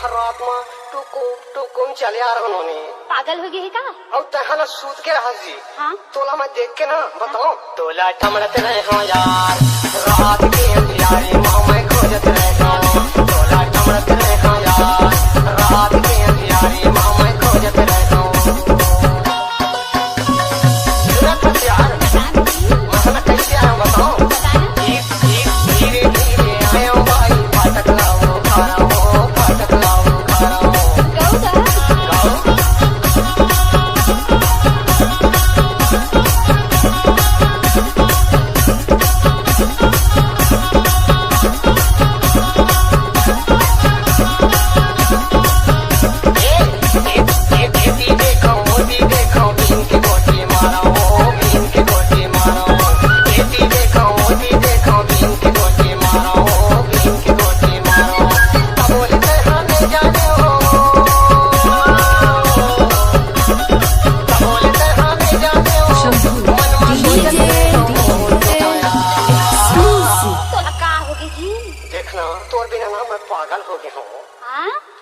रात में टुकुम चले आ रहा ने पागल हो गए का और तहना सूत के रहा जी। हाँ तोला मैं देख के ना बताओ तोला टमड़त रहे हो यार रात के अंधियारे माँ मैं खोजत रहे हो तोला टमड़त रहे हो यार रात के अंधियारे माँ मैं खोजत रहे हो यार मैं कैसे आया बताओ धीरे धीरे आया भाई फाटक लाओ खा रहा हूँ फाटक लाओ खा रहा हूँ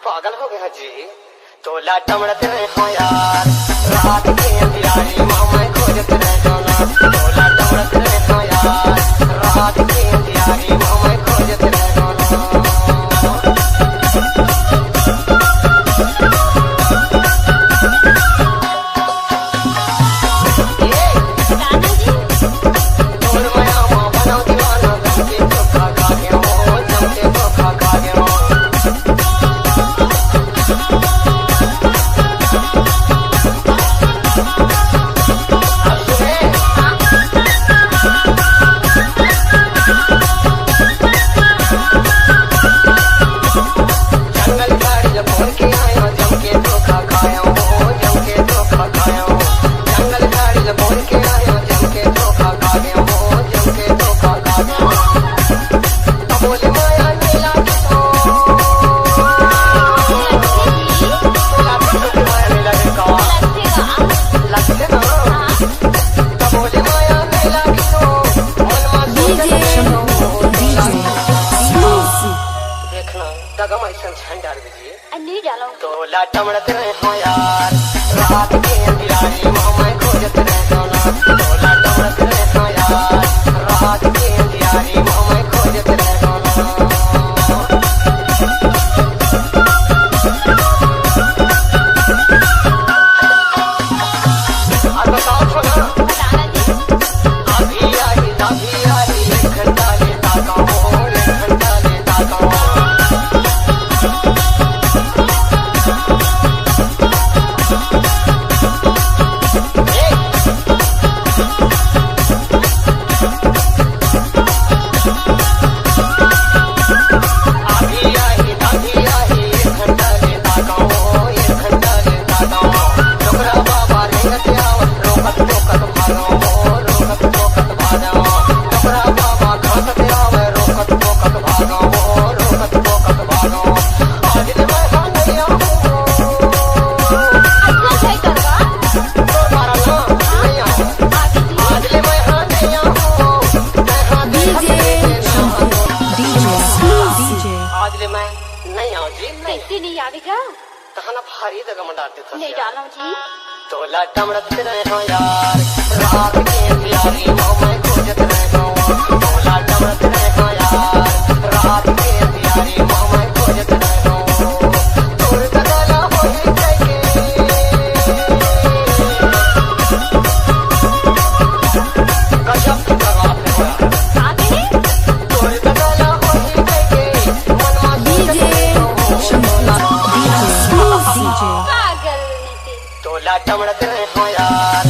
पागल हो गया जी। तोला टमड़त रहे हो यार रात के अंधियारे माँ मैं खोजत रहे हो ना तोला टमड़त रहे हो यार रात के अंधियारे माँ मैं खोजत रहे हो ना तोला टमड़त रहे हो यार रात के अंधियारे माँ मैं खोजत रहे हो ना तोला टमड़त रहे हो यार रात के अंधियारे माँ मैं खोजत रहे हो ना अब बताओ छोना अभी आई एक घंटा लेता हूँ एक घंटा लेता हूँ तोला टमड़त रहे हो यार रात के अंधियारे माँ मैं खोजत रहे हो तोला टमड़त रहे हो यार रात के अंधियारे माँ मैं खोजत रहे हो तोर गला होई जाके गजब जवाब है आगे तोर गला होई जाके मनवा डीजे पागल तोला टमड़त रहे हो यार